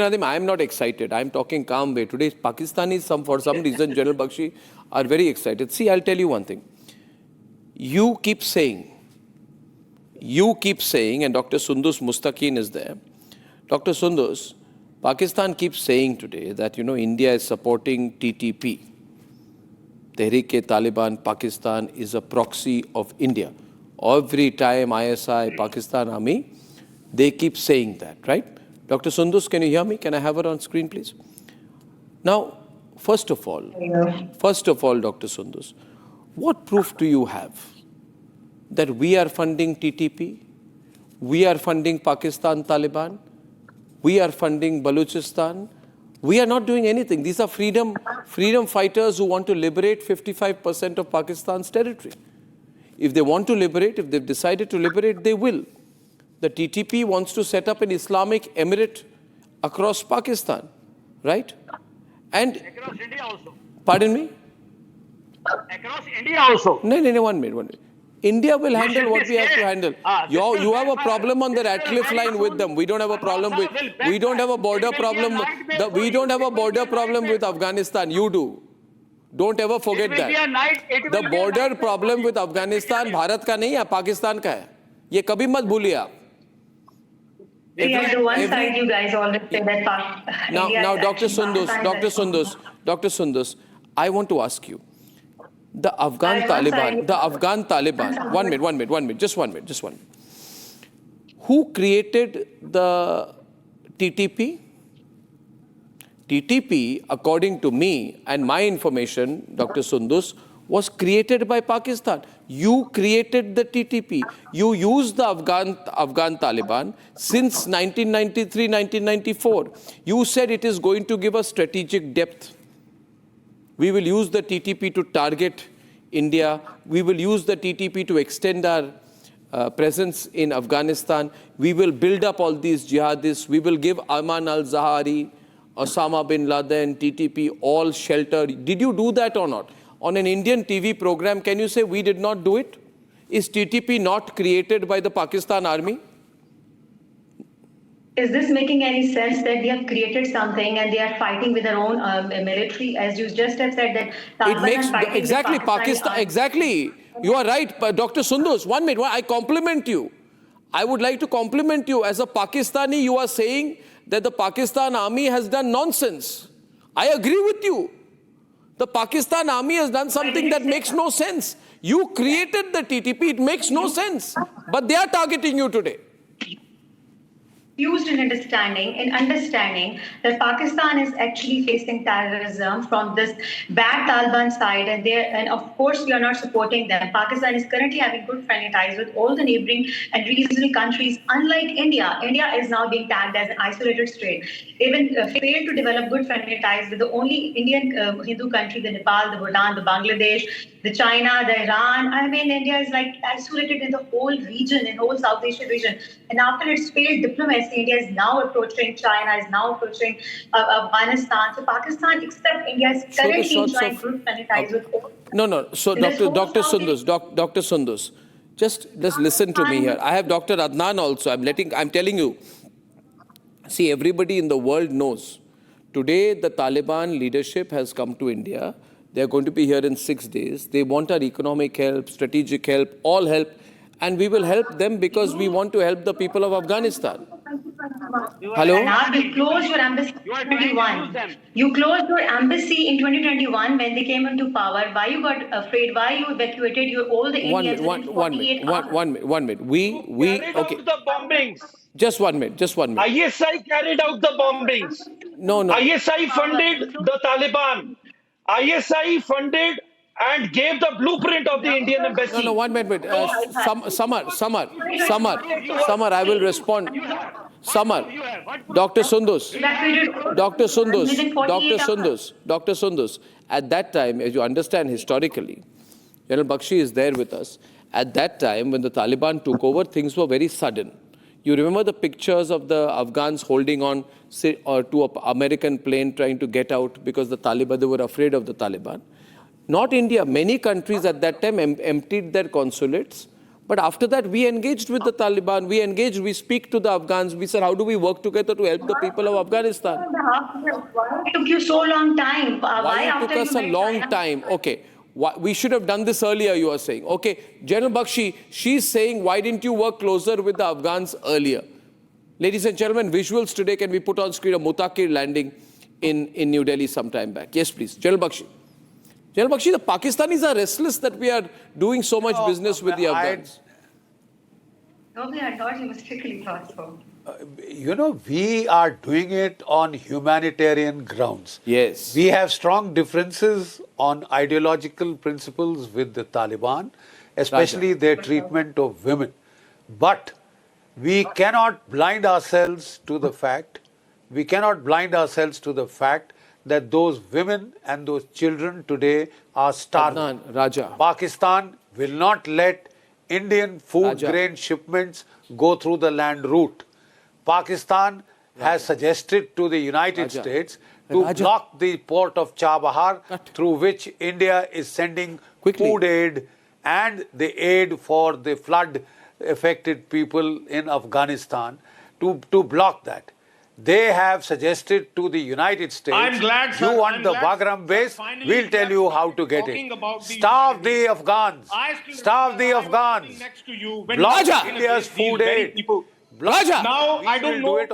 Speaker 3: Nadeem, I am not excited. I am talking calm way. Today, Pakistanis, for some reason, General Bakshi are very excited. See, I'll tell you one thing. You keep saying, and Dr. Sundus Muttaqi is there. Dr. Sundus, Pakistan keeps saying today that, India is supporting TTP. Tehreek-e-Taliban Pakistan is a proxy of India. Every time ISI, Pakistan Army, they keep saying that, right? Dr. Sundus, can you hear me? Can I have her on screen, please? Now, first of all, Dr. Sundus, what proof do you have that we are funding TTP, we are funding Pakistan Taliban, we are funding Balochistan? We are not doing anything. These are freedom fighters who want to liberate 55% of Pakistan's territory. If they want to liberate, if they've decided to liberate, they will. The TTP wants to set up an Islamic emirate across Pakistan, right? And
Speaker 12: across India also.
Speaker 3: Pardon me?
Speaker 12: Across India also.
Speaker 3: No, 1 minute. India will handle what we have to handle. You have a problem on the Radcliffe line with them. We don't have a problem with. We don't have a border problem. We don't have a border problem with Afghanistan. You do. Don't ever forget that. The border problem with Afghanistan, Bharat का नहीं है, Pakistan का है. ये कभी मत भूलिए आप.
Speaker 14: You guys always say that.
Speaker 3: Now, Dr. Sundus, I want to ask you. The Afghan Taliban, 1 minute, just one minute. Who created the TTP? TTP, according to me and my information, Dr. Sundus, was created by Pakistan. You created the TTP. You used the Afghan Taliban since 1993, 1994. You said it is going to give us strategic depth. We will use the TTP to target India. We will use the TTP to extend our presence in Afghanistan. We will build up all these jihadists. We will give Ayman al-Zawahiri, Osama bin Laden, TTP, all shelter. Did you do that or not? On an Indian TV program, can you say we did not do it? Is TTP not created by the Pakistan army?
Speaker 14: Is this making any sense that they have created something and they are fighting with their own military? As you just have said that Taliban are fighting
Speaker 3: exactly
Speaker 14: with
Speaker 3: Pakistan. Exactly, you are right, Dr. Sundus. 1 minute, I compliment you. I would like to compliment you. As a Pakistani, you are saying that the Pakistan army has done nonsense. I agree with you. The Pakistan army has done something that makes no sense. You created the TTP. It makes no sense. But they are targeting you today.
Speaker 14: Used in understanding that Pakistan is actually facing terrorism from this bad Taliban side, and of course we are not supporting them. Pakistan is currently having good friendly ties with all the neighboring and regional countries. Unlike India, India is now being tagged as an isolated state. Even failed to develop good friendly ties with the only Indian Hindu country, the Nepal, the Bhutan, the Bangladesh, the China, the Iran. I mean, India is like isolated in the whole region, in the whole South Asian region. And after its failed diplomacy, India is now approaching China, is now approaching Afghanistan. So Pakistan, except India, is currently enjoying good friendly ties with all.
Speaker 3: No. So Dr. Sundus, just listen to me here. I have Dr. Adnan also. I'm telling you. See, everybody in the world knows. Today, the Taliban leadership has come to India. They are going to be here in 6 days. They want our economic help, strategic help, all help. And we will help them because we want to help the people of Afghanistan. Hello?
Speaker 14: You closed your embassy in 2021. You closed your embassy in 2021 when they came into power. Why you got afraid? Why you evacuated all the Indians
Speaker 3: One minute. We
Speaker 13: carried out the bombings.
Speaker 3: Just one minute.
Speaker 13: ISI carried out the bombings.
Speaker 3: No.
Speaker 13: ISI funded the Taliban. ISI funded and gave the blueprint of the Indian embassy.
Speaker 3: No, 1 minute. Summer, I will respond. Summer, Dr. Sundus, at that time, as you understand historically, General Bakshi is there with us. At that time, when the Taliban took over, things were very sudden. You remember the pictures of the Afghans holding on to an American plane trying to get out because they were afraid of the Taliban. Not India, many countries at that time emptied their consulates. But after that, we engaged with the Taliban. We speak to the Afghans. We said, how do we work together to help the people of Afghanistan?
Speaker 14: Why it took you so long time?
Speaker 3: Why it took us a long time? Okay. We should have done this earlier, you are saying. Okay, General Bakshi, she's saying, why didn't you work closer with the Afghans earlier? Ladies and gentlemen, visuals today can be put on screen of Muttaqi landing in New Delhi some time back. Yes, please. General Bakshi. General Bakshi, the Pakistanis are restless that we are doing so much business with the Afghans.
Speaker 14: Okay, I thought you mistakenly thought so.
Speaker 8: We are doing it on humanitarian grounds.
Speaker 3: Yes.
Speaker 8: We have strong differences on ideological principles with the Taliban, especially their treatment of women. But we cannot blind ourselves to the fact, that those women and those children today are starving. Pakistan will not let Indian food grain shipments go through the land route. Pakistan has suggested to the United States to block the port of Chabahar, through which India is sending food aid and the aid for the flood-affected people in Afghanistan, to block that. They have suggested to the United States,
Speaker 9: I'm glad, sir,
Speaker 8: you want the Bagram base, we'll tell you how to get it. Starve the Afghans. Starve the Afghans. Block India's food aid.
Speaker 9: Now I don't know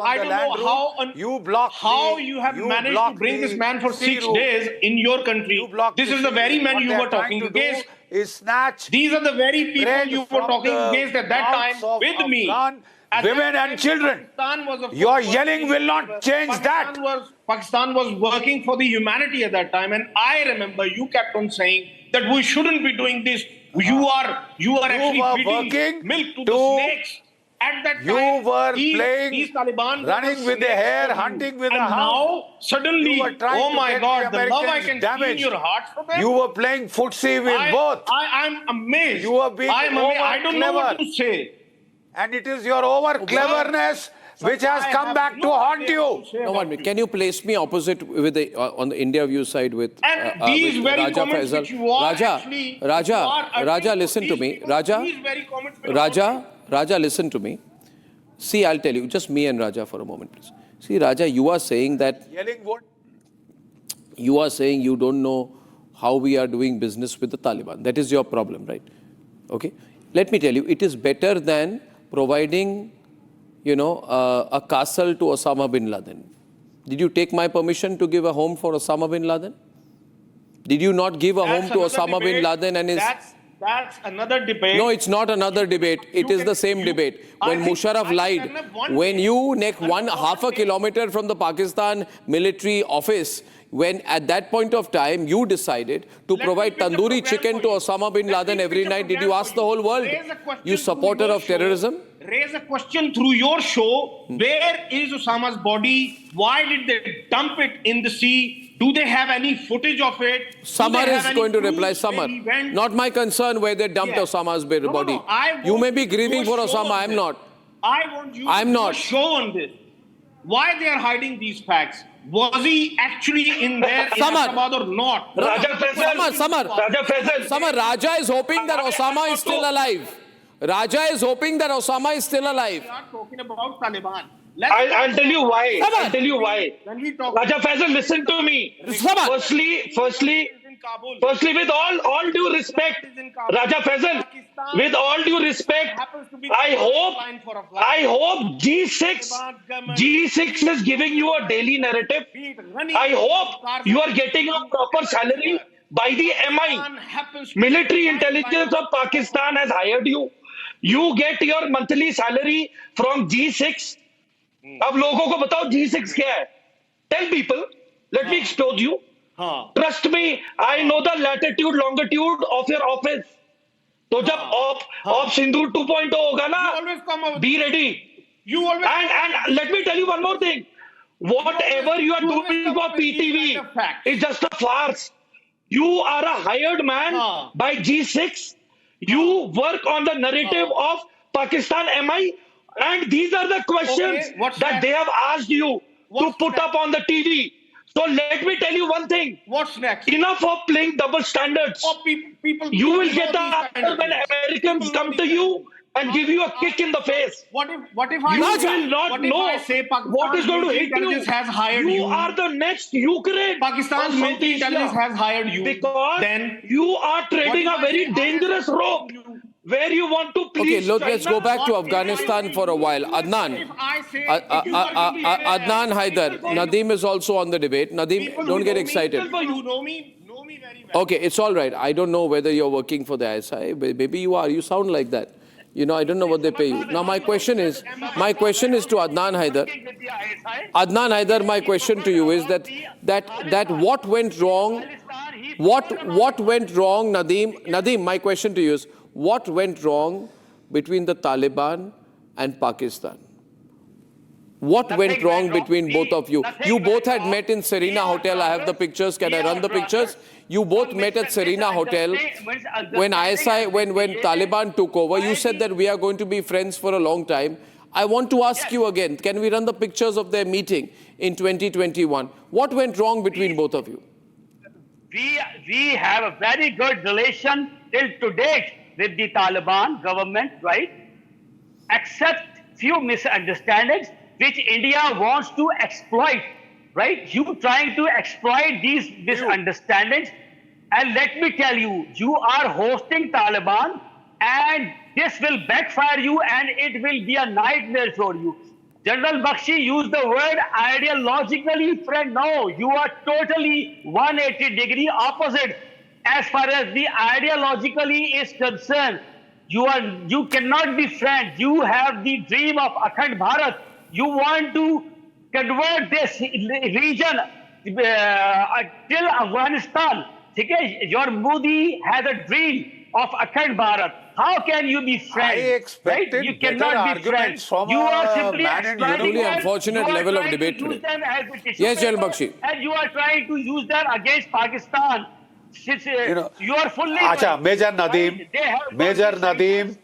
Speaker 9: how you have managed to bring this man for 6 days in your country. This is the very man you were talking against. These are the very people you were talking against at that time with me.
Speaker 8: Women and children. Your yelling will not change that.
Speaker 9: Pakistan was working for the humanity at that time, and I remember you kept on saying that we shouldn't be doing this. You are actually feeding milk to the snakes. At that time,
Speaker 8: you were
Speaker 9: these Taliban
Speaker 8: running with the hare, hunting with a hound.
Speaker 9: Now, suddenly, oh my God, the love I can see in your heart for them.
Speaker 8: You were playing footsie with both.
Speaker 9: I'm amazed.
Speaker 8: You were being
Speaker 9: I don't know what to say.
Speaker 8: And it is your over-cleverness which has come back to haunt you.
Speaker 3: No, 1 minute. Can you place me opposite with the on the India view side with
Speaker 9: these very
Speaker 3: Raja
Speaker 9: comments
Speaker 3: Faisal?
Speaker 9: which you are
Speaker 3: Raja, listen to me. Raja, listen to me. See, I'll tell you, just me and Raja for a moment, please. See, Raja, you are saying that you don't know how we are doing business with the Taliban. That is your problem, right? Okay. Let me tell you, it is better than providing, a castle to Osama bin Laden. Did you take my permission to give a home for Osama bin Laden? Did you not give a home to Osama bin Laden and his...
Speaker 9: That's another debate.
Speaker 3: No, it's not another debate. It is the same debate. When Musharraf lied, when you neck half a kilometer from the Pakistan military office, when at that point of time you decided to provide tandoori chicken to Osama bin Laden every night, did you ask the whole world, you supporter of terrorism?
Speaker 9: Raise a question through your show. Where is Osama's body? Why did they dump it in the sea? Do they have any footage of it?
Speaker 3: Samar is going to reply. Samar. Not my concern where they dumped Osama's body. You may be grieving for Osama. I'm not.
Speaker 9: I want you to do a show on this. Why they are hiding these facts? Was he actually in there in Ahmedabad or not?
Speaker 3: Samar, Raja is hoping that Osama is still alive. Raja is hoping that Osama is still alive.
Speaker 9: We are talking about Taliban.
Speaker 13: I'll tell you why. I'll tell you why. Raja Faisal, listen to me. Firstly, with all due respect, Raja Faisal, with all due respect, I hope G6 is giving you a daily narrative. I hope you are getting a proper salary by the MI. Military intelligence of Pakistan has hired you. You get your monthly salary from G6. अब लोगों को बताओ G6 क्या है? Tell people. Let me expose you. Trust me, I know the latitude, longitude of your office. तो जब op Sindoor 2.0 होगा ना, be ready. And let me tell you one more thing. Whatever you are doing for PTV is just a farce. You are a hired man by G6. You work on the narrative of Pakistan MI. And these are the questions that they have asked you to put up on the TV. So let me tell you one thing.
Speaker 9: What's next?
Speaker 13: Enough of playing double standards. You will get the answer when Americans come to you and give you a kick in the face.
Speaker 9: What if
Speaker 13: you will not know what is going to hit you.
Speaker 9: Has hired
Speaker 13: you are the next Ukraine.
Speaker 9: Pakistan's military intelligence has hired you.
Speaker 13: Because then you are trading a very dangerous rope. where you want to please
Speaker 3: let's
Speaker 13: China,
Speaker 3: go back to
Speaker 13: not
Speaker 3: Afghanistan for a while. Adnan. Adnan Haider. Nadeem is also on the debate. Nadeem, don't get excited.
Speaker 9: You know me very well.
Speaker 3: Okay, it's all right. I don't know whether you're working for the ISI. Maybe you are. You sound like that. I don't know what they pay you. Now, my question is to Adnan Haider. Adnan Haider, my question to you is that what went wrong? What went wrong, Nadeem? Nadeem, my question to you is, what went wrong between the Taliban and Pakistan? What went wrong between both of you? You both had met in Serena Hotel. I have the pictures. Can I run the pictures? You both met at Serena Hotel when Taliban took over. You said that we are going to be friends for a long time. I want to ask you again, can we run the pictures of their meeting in 2021? What went wrong between both of you?
Speaker 12: We have a very good relation till to date with the Taliban government, right? Except few misunderstandings which India wants to exploit, right? You trying to exploit these misunderstandings. And let me tell you, you are hosting Taliban and this will backfire you and it will be a nightmare for you. General Bakshi used the word ideologically, friend. No, you are totally 180-degree opposite as far as the ideologically is concerned. You cannot be friends. You have the dream of Akhand Bharat. You want to convert this region till Afghanistan. Okay? Your Modi has a dream of Akhand Bharat. How can you be friends?
Speaker 8: I expected
Speaker 12: right? You cannot be friends.
Speaker 8: From
Speaker 12: you are simply
Speaker 3: Truly unfortunate level of debate today. Yes, General Bakshi.
Speaker 12: And you are trying to use them against Pakistan. You are fully...
Speaker 8: Major Nadeem. Major Nadeem.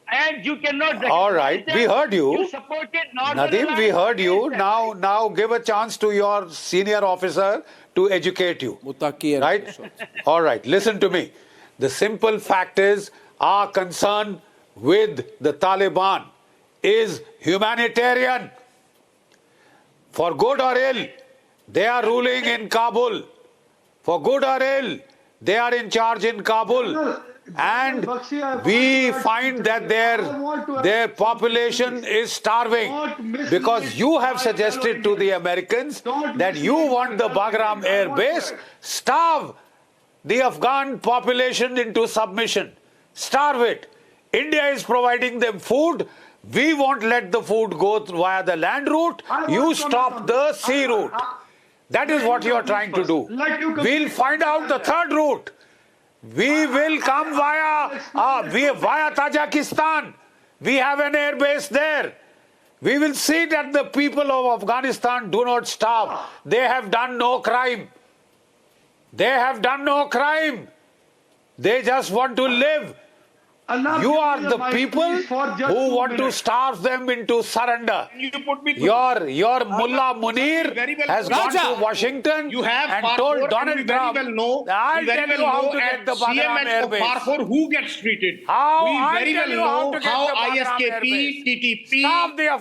Speaker 12: And you cannot...
Speaker 8: All right, we heard you.
Speaker 12: You supported
Speaker 8: Nadeem, we heard you. Now give a chance to your senior officer to educate you.
Speaker 3: Muttaqi.
Speaker 8: Right? All right, listen to me. The simple fact is, our concern with the Taliban is humanitarian. For good or ill, they are ruling in Kabul. For good or ill, they are in charge in Kabul. And we find that their population is starving because you have suggested to the Americans that you want the Bagram air base, starve the Afghan population into submission. Starve it. India is providing them food. We won't let the food go via the land route. You stop the sea route. That is what you are trying to do. We'll find out the third route. We will come via Tajikistan. We have an air base there. We will see that the people of Afghanistan do not starve. They have done no crime. They have done no crime. They just want to live. You are the people who want to starve them into surrender. Your Mullah Munir has gone to Washington and told Donald Trump, I'll tell you how to get the Bagram air base.
Speaker 9: Who gets treated?
Speaker 8: How?
Speaker 9: We very well know how ISKP, TTP,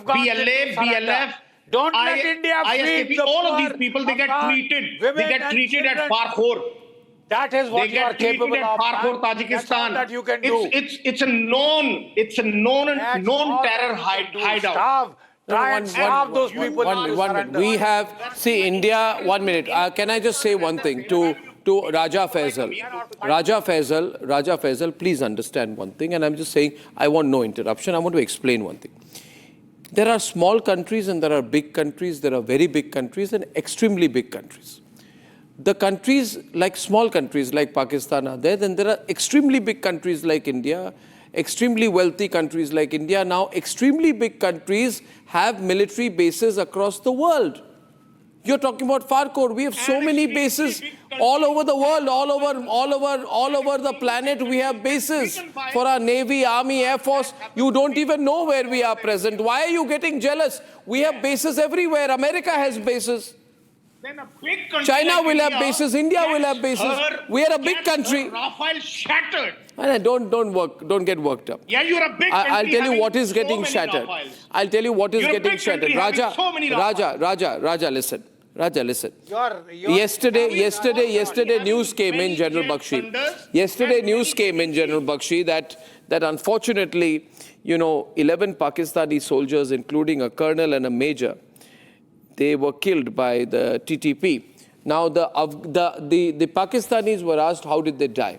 Speaker 9: BLA, BLF,
Speaker 8: don't let India
Speaker 9: ISKP, all of these people, they get treated. They get treated at Farkhor.
Speaker 8: That is what you are capable of.
Speaker 9: Farkhor, Tajikistan.
Speaker 8: That you can do.
Speaker 9: It's a known terror hideout.
Speaker 3: Try and starve those people. One minute. We have, see, India, 1 minute. Can I just say one thing to Raja Faisal? Raja Faisal, please understand one thing. And I'm just saying, I want no interruption. I want to explain one thing. There are small countries and there are big countries. There are very big countries and extremely big countries. The countries, like small countries like Pakistan are there, then there are extremely big countries like India, extremely wealthy countries like India. Now, extremely big countries have military bases across the world. You're talking about Farkhor. We have so many bases all over the world, all over the planet. We have bases for our Navy, Army, Air Force. You don't even know where we are present. Why are you getting jealous? We have bases everywhere. America has bases.
Speaker 9: Then a big country
Speaker 3: China
Speaker 9: like
Speaker 3: will
Speaker 9: India
Speaker 3: have bases. India will have bases. We are a big country.
Speaker 9: Rafale shattered.
Speaker 3: Don't get worked up.
Speaker 9: Yeah, you're a big country.
Speaker 3: I'll tell you what is getting shattered. I'll tell you what is getting shattered. Raja, listen. Raja, listen. Yesterday news came in, General Bakshi. Yesterday news came in, General Bakshi, that unfortunately, 11 Pakistani soldiers, including a colonel and a major, they were killed by the TTP. Now, the Pakistanis were asked how did they die.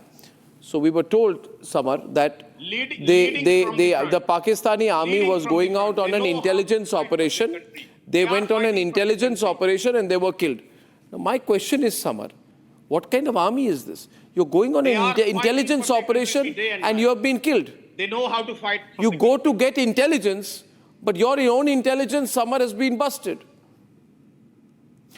Speaker 3: So we were told, Samar, that the Pakistani army was going out on an intelligence operation. They went on an intelligence operation and they were killed. Now, my question is, Samar, what kind of army is this? You're going on an intelligence operation and you have been killed.
Speaker 9: They know how to fight.
Speaker 3: You go to get intelligence, but your own intelligence, Samar, has been busted.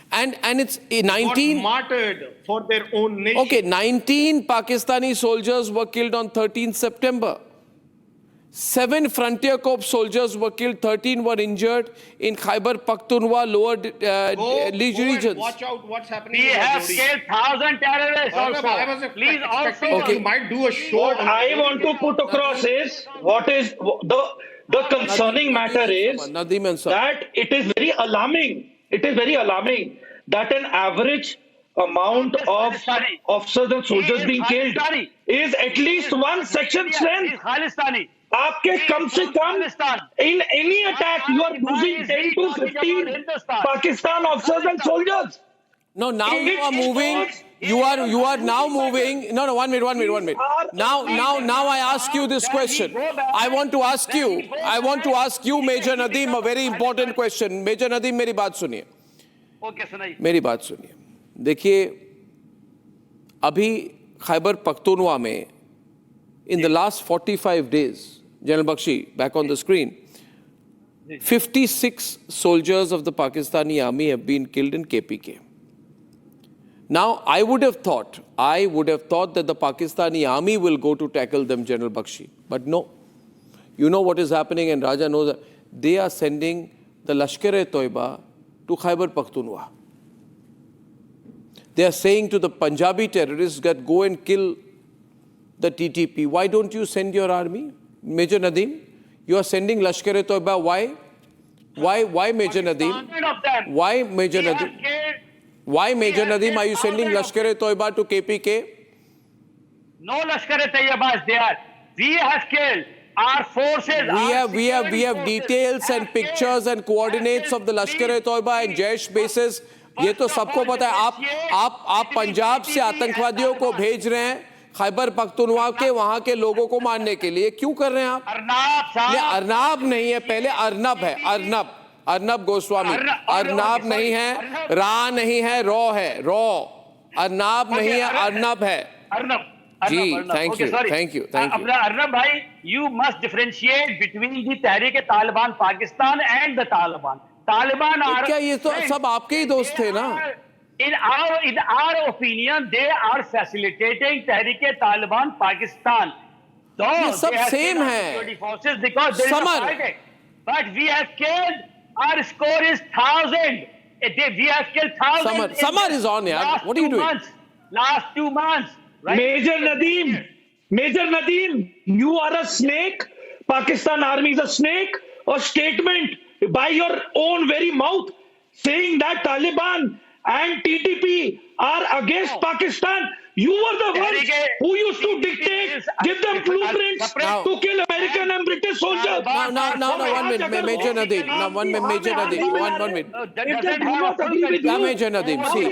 Speaker 3: And it's 19...
Speaker 9: martyred for their own nation.
Speaker 3: Okay, 19 Pakistani soldiers were killed on 13th September. 7 Frontier Corps soldiers were killed, 13 were injured in Khyber Pakhtunkhwa lower regions.
Speaker 9: Watch out what's happening.
Speaker 12: We have killed 1,000 terrorists also. Please also.
Speaker 9: You might do a show.
Speaker 13: What I want to put across is, what is the concerning matter is that it is very alarming. It is very alarming that an average amount of officers and soldiers being killed is at least one section strength. आपके कम से कम in any attack you are losing 10 to 15 Pakistan officers and soldiers.
Speaker 3: No, now you are moving. You are now moving. No, 1 minute. Now I ask you this question. I want to ask you, Major Nadeem, a very important question. Major Nadeem, मेरी बात सुनिए. मेरी बात सुनिए. देखिए, अभी खैबर पख्तूनख्वा में, in the last 45 days, General Bakshi, back on the screen, 56 soldiers of the Pakistani army have been killed in KPK. Now, I would have thought that the Pakistani army will go to tackle them, General Bakshi. But no. You know what is happening, and Raja knows that they are sending the Lashkar-e-Toiba to Khyber Pakhtunkhwa. They are saying to the Punjabi terrorists that go and kill the TTP. Why don't you send your army? Major Nadeem, you are sending Lashkar-e-Toiba. Why? Why, Major Nadeem? Why, Major Nadeem? Why, Major Nadeem, are you sending Lashkar-e-Toiba to KPK?
Speaker 12: No Lashkar-e-Toiba is there. We have killed. Our forces.
Speaker 3: We have details and pictures and coordinates of the Lashkar-e-Toiba and Jaish bases. ये तो सबको पता है. आप पंजाब से आतंकवादियों को भेज रहे हैं खैबर पख्तूनख्वा के वहां के लोगों को मारने के लिए. क्यों कर रहे हैं आप? अर्नाब नहीं है, पहले अर्नब है. अर्नब गोस्वामी. अर्नाब नहीं है, रा नहीं है, रॉ है. अर्नाब नहीं है, अर्नब है. जी, thank you.
Speaker 12: Arnab bhai, you must differentiate between the Tehreek-e-Taliban Pakistan and the Taliban. Taliban are...
Speaker 3: क्या ये तो सब आपके ही दोस्त थे ना?
Speaker 12: In our opinion, they are facilitating Tehreek-e-Taliban Pakistan.
Speaker 3: ये सब सेम है.
Speaker 12: Forces because there is a fighting. But we have killed. Our score is 1,000. We have killed 1,000.
Speaker 3: Samar is on, yaar. What are you doing?
Speaker 12: Last 2 months. Right?
Speaker 13: Major Nadeem, you are a snake. Pakistan army is a snake. A statement by your own very mouth saying that Taliban and TTP are against Pakistan. You were the ones who used to dictate, give them blueprints to kill American and British soldiers.
Speaker 3: No, 1 minute, Major Nadeem. No, 1 minute, Major Nadeem. 1 minute. Major Nadeem, see.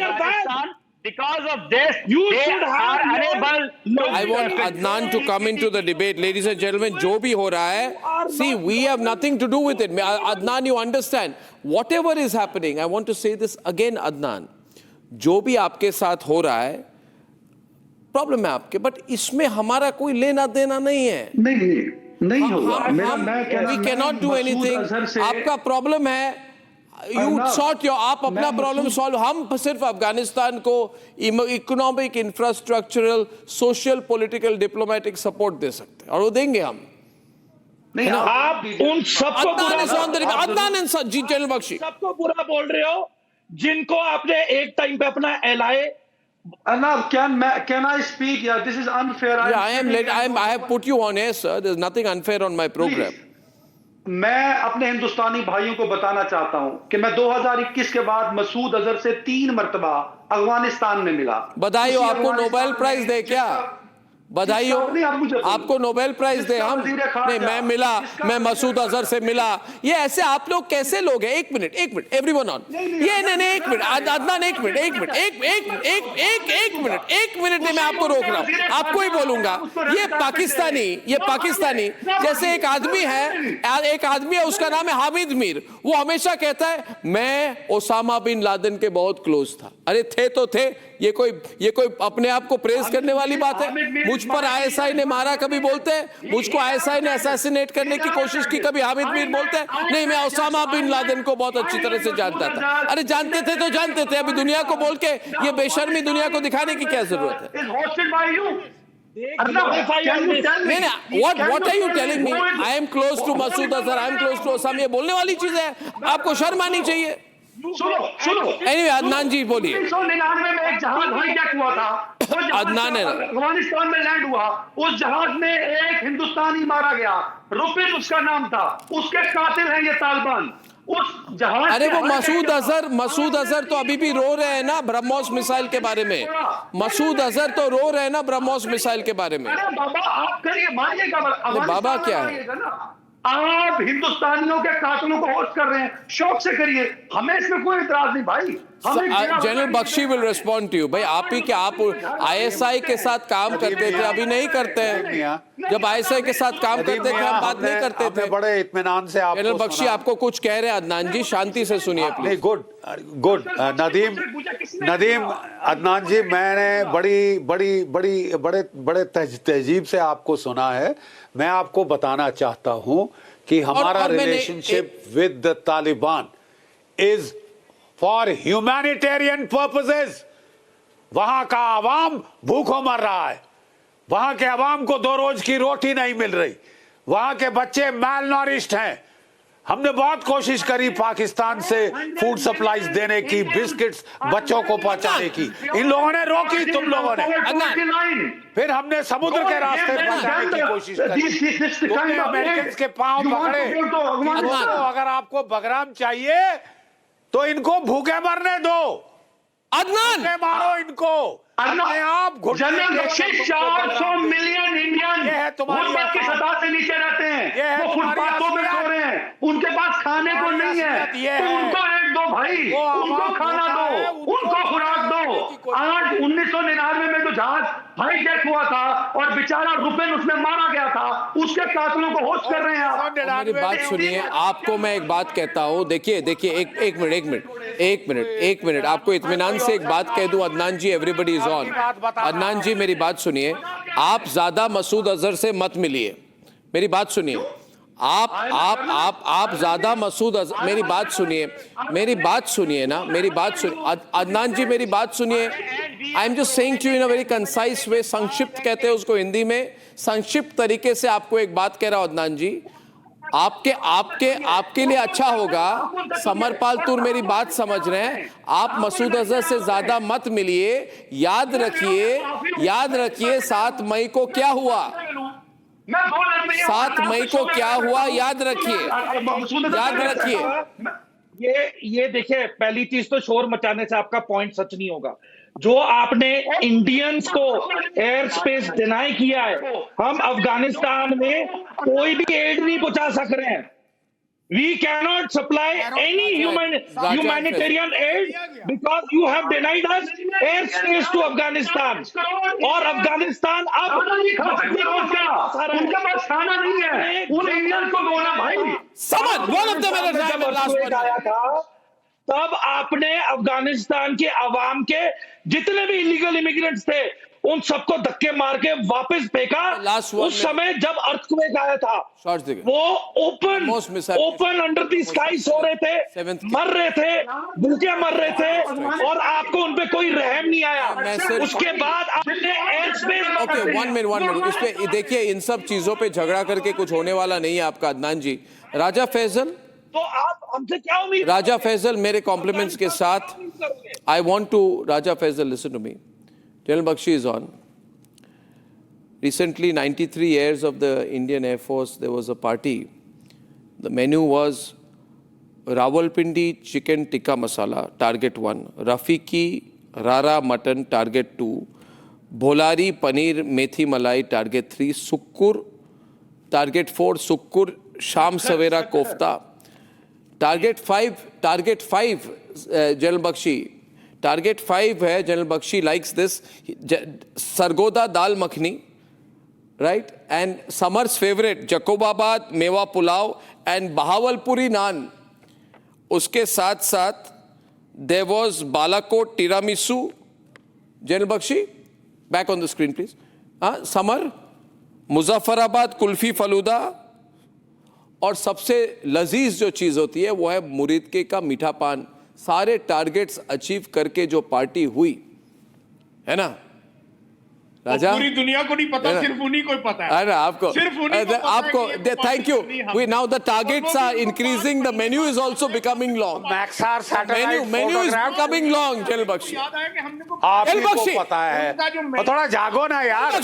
Speaker 12: Because of this, they are unable.
Speaker 3: I want Adnan to come into the debate. Ladies and gentlemen, jo bhi ho raha hai, see, we have nothing to do with it. Adnan, you understand. Whatever is happening, I want to say this again, Adnan. Jo bhi aapke saath ho raha hai, problem hai aapke, but isme hamara koi lena dena nahi hai.
Speaker 15: नहीं होगा.
Speaker 3: We cannot do anything. आपका problem है. You sort your आप अपना problem solve. हम सिर्फ अफगानिस्तान को economic, infrastructural, social, political, diplomatic support दे सकते हैं और वो देंगे हम.
Speaker 13: नहीं, आप उन सबको
Speaker 3: जनरल बख्शी
Speaker 13: सबको बुरा बोल रहे हो जिनको आपने एक टाइम पे अपना ally.
Speaker 15: Arnab, can I speak? Yeah, this is unfair.
Speaker 3: I have put you on air, sir. There's nothing unfair on my program.
Speaker 15: मैं अपने हिंदुस्तानी भाइयों को बताना चाहता हूं कि मैं 2021 के बाद मसूद अजहर से 3 मरतबा अफगानिस्तान में मिला।
Speaker 11: बधाई हो, आपको नोबेल प्राइज दे क्या? बधाई हो, आपको नोबेल प्राइज दे। हम नहीं, मैं मिला, मैं मसूद अजहर से मिला। ये ऐसे आप लोग कैसे लोग हैं? एक मिनट एवरीवन ऑन। ये नहीं एक मिनट अदनान, एक मिनट मैं आपको रोक रहा हूं, आपको ही बोलूंगा। ये पाकिस्तानी जैसे एक आदमी है, उसका नाम है हामिद मीर। वो हमेशा कहता है मैं ओसामा बिन लादेन के बहुत क्लोज था। अरे थे तो थे, ये कोई अपने आप को प्रेज करने वाली बात है? मुझ पर आईएसआई ने मारा कभी बोलते हैं? मुझको आईएसआई ने असैसिनेट करने की कोशिश की कभी हामिद मीर बोलते हैं? नहीं, मैं ओसामा बिन लादेन को बहुत अच्छी तरह से जानता था। अरे जानते थे तो जानते थे, अभी दुनिया को बोल के ये बेशर्मी दुनिया को दिखाने की क्या जरूरत है? What are you telling me? I am close to Masood Azhar, I am close to Osama, ये बोलने वाली चीज है? आपको शर्म आनी चाहिए।
Speaker 15: सुनो
Speaker 11: Anyway, अदनान जी बोलिए।
Speaker 15: 1999 में एक जहाज हाईजैक हुआ था,
Speaker 11: अदनान है ना,
Speaker 15: अफगानिस्तान में लैंड हुआ। उस जहाज में एक हिंदुस्तानी मारा गया, रुपिन उसका नाम था, उसके कातिल हैं ये तालिबान। उस जहाज
Speaker 11: अरे वो मसूद अजहर तो अभी भी रो रहे हैं ना ब्रह्मोस मिसाइल के बारे में। मसूद अजहर तो रो रहे हैं ना ब्रह्मोस मिसाइल के बारे में।
Speaker 15: अरे बाबा आप करिए, मानिएगा,
Speaker 11: बाबा क्या है?
Speaker 15: आप हिंदुस्तानियों के कातिलों को होस्ट कर रहे हैं, शौक से करिए, हमें इसमें कोई इतराज नहीं भाई।
Speaker 11: General Bakshi will respond to you. भाई आप ही क्या, आप आईएसआई के साथ काम करते थे, अभी नहीं करते हैं? जब आईएसआई के साथ काम करते थे हम बात नहीं करते थे।
Speaker 8: बड़े इत्मीनान से आप
Speaker 11: जनरल बख्शी आपको कुछ कह रहे हैं अदनान जी, शांति से सुनिए प्लीज।
Speaker 8: गुड नदीम अदनान जी, मैंने बड़े तहजीब से आपको सुना है। मैं आपको बताना चाहता हूं कि हमारा relationship with the Taliban is for humanitarian purposes. वहां का आवाम भूखों मर रहा है, वहां के आवाम को 2 रोज की रोटी नहीं मिल रही, वहां के बच्चे मैल नॉरिश्ड हैं। हमने बहुत कोशिश करी पाकिस्तान से फूड सप्लाईज देने की, बिस्किट्स बच्चों को पहुंचाने की, इन लोगों ने रोकी, तुम लोगों ने। फिर हमने समुद्र के रास्ते पहुंचाने की कोशिश करी, तुमने अमेरिकन के पांव पकड़े। अगर आपको बगराम चाहिए तो इनको भूखे मरने दो,
Speaker 11: अदनान
Speaker 8: मारो इनको। आप
Speaker 15: 400 मिलियन इंडियन गुर्बत की सतह से नीचे रहते हैं, वो फुटपाथों में सो रहे हैं, उनके पास खाने को नहीं है, तो उनको एक दो भाई, उनको खाना दो, उनको खुराक दो। आज 1999 में जो जहाज हाईजैक हुआ था और बेचारा रुपिन उसमें मारा गया था, उसके कातिलों को होस्ट कर रहे हैं आप।
Speaker 11: मेरी बात सुनिए, आपको मैं एक बात कहता हूँ, देखिए एक मिनट आपको इत्मीनान से एक बात कह दूं अदनान जी, एवरीबडी इज ऑन। अदनान जी मेरी बात सुनिए, आप ज्यादा मसूद अजहर से मत मिलिए, मेरी बात सुनिए। आप ज्यादा मसूद अजहर, मेरी बात सुनिए ना, मेरी बात सुनिए अदनान जी, मेरी बात सुनिए। I am just saying to you in a very concise way, संक्षिप्त कहते हैं उसको हिंदी में, संक्षिप्त तरीके से आपको एक बात कह रहा हूं अदनान जी। आपके लिए अच्छा होगा, समरपाल तुर मेरी बात समझ रहे हैं, आप मसूद अजहर से ज्यादा मत मिलिए। याद रखिए 7 मई को क्या हुआ, 7 मई को क्या हुआ, याद रखिए।
Speaker 13: ये देखिए, पहली चीज तो शोर मचाने से आपका पॉइंट सच नहीं होगा। जो आपने इंडियंस को एयर स्पेस डिनाई किया है, हम अफगानिस्तान में कोई भी एड नहीं पहुंचा सक रहे हैं। We cannot supply any humanitarian aid because you have denied us airspace to Afghanistan. और अफगानिस्तान अब
Speaker 15: उनके पास खाना नहीं है, उन इंडियन को बोला भाई
Speaker 13: आया था, तब आपने अफगानिस्तान के अवाम के जितने भी इलीगल इमिग्रेंट्स थे उन सबको धक्के मार के वापस फेंका। उस समय जब अर्थक्वेक आया था, वो ओपन अंडर द स्काई सो रहे थे, मर रहे थे, भूखे मर रहे थे, और आपको उन पे कोई रहम नहीं आया। उसके बाद आपने एयर स्पेस।
Speaker 11: ओके, 1 मिनट इस पे देखिए, इन सब चीजों पे झगड़ा करके कुछ होने वाला नहीं है आपका अदनान जी। राजा फैजल,
Speaker 13: तो आप हमसे क्या उम्मीद?
Speaker 11: राजा फैजल मेरे कॉम्प्लीमेंट्स के साथ, I want to, Raja Faisal listen to me, General Bakshi is on. Recently, 93 years of the Indian Air Force, there was a party
Speaker 3: The menu was Rawalpindi chicken tikka masala, target 1. Rafiki rara mutton, target 2. Bholari paneer methi malai, target 3. Sukkur, target 4. Sukkur sham savera kofta. Target 5, General Bakshi. Target 5 hai, General Bakshi likes this. Sargoda dal makhni, right? And Samar's favorite, Jacobabad mewa pulao and Bahawalpuri naan. Uske साथ साथ there was Balakot tiramisu. General Bakshi, back on the screen please. Samar, Muzaffarabad kulfi faluda. और सबसे लजीज जो चीज़ होती है वो है मुरीदके का मीठा पान. सारे टारगेट्स अचीव करके जो पार्टी हुई है ना राजा,
Speaker 9: पूरी दुनिया को नहीं पता, सिर्फ उन्हीं को पता है.
Speaker 3: अरे आपको thank you. We now the targets are increasing. The menu is also becoming long.
Speaker 8: Maxar satellite
Speaker 3: menu is becoming long. General Bakshi,
Speaker 8: आपको पता है, थोड़ा जागो ना यार.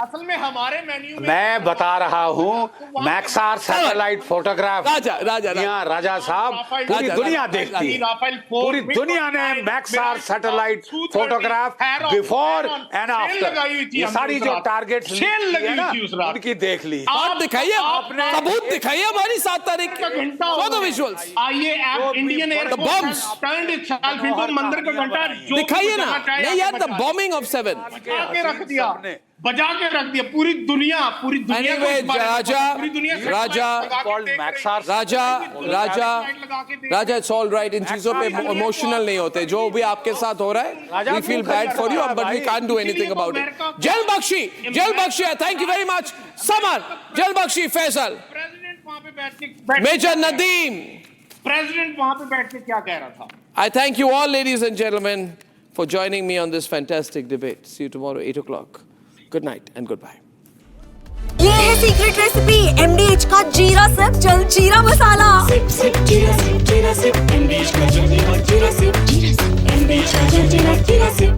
Speaker 9: असल में हमारे मेन्यू में
Speaker 8: मैं बता रहा हूँ मैक्सार सैटेलाइट फोटोग्राफ. राजा साहब, पूरी दुनिया देखती है. पूरी दुनिया ने Maxar satellite photograph before and after ये सारी जो टारगेट्स उनकी देख ली.
Speaker 11: आप दिखाइए, सबूत दिखाइए हमारी 7 तारीख को द विजुअल्स.
Speaker 9: आइए आप Indian air
Speaker 11: bombs
Speaker 9: turned itself into मंदिर का घंटा
Speaker 11: दिखाइए ना. नहीं यार, द बॉम्बिंग ऑफ 7
Speaker 9: आके रख दिया, बजा के रख दिया. पूरी दुनिया
Speaker 11: anyway, Raja it's all right. इन चीजों पे इमोशनल नहीं होते. जो भी आपके साथ हो रहा है, we feel bad for you, but we can't do anything about it. General Bakshi, thank you very much. Samar, General Bakshi, Faisal, Major Nadeem.
Speaker 9: President वहां पे बैठ के क्या कह रहा था?
Speaker 3: I thank you all, ladies and gentlemen, for joining me on this fantastic debate. See you tomorrow 8 o'clock. Good night and goodbye.
Speaker 16: ये है सीक्रेट रेसिपी MDH का जीरा सिप जल जीरा मसाला. सिप जीरा सिप MDH का जल जीरा सिप MDH का जल जीरा सिप.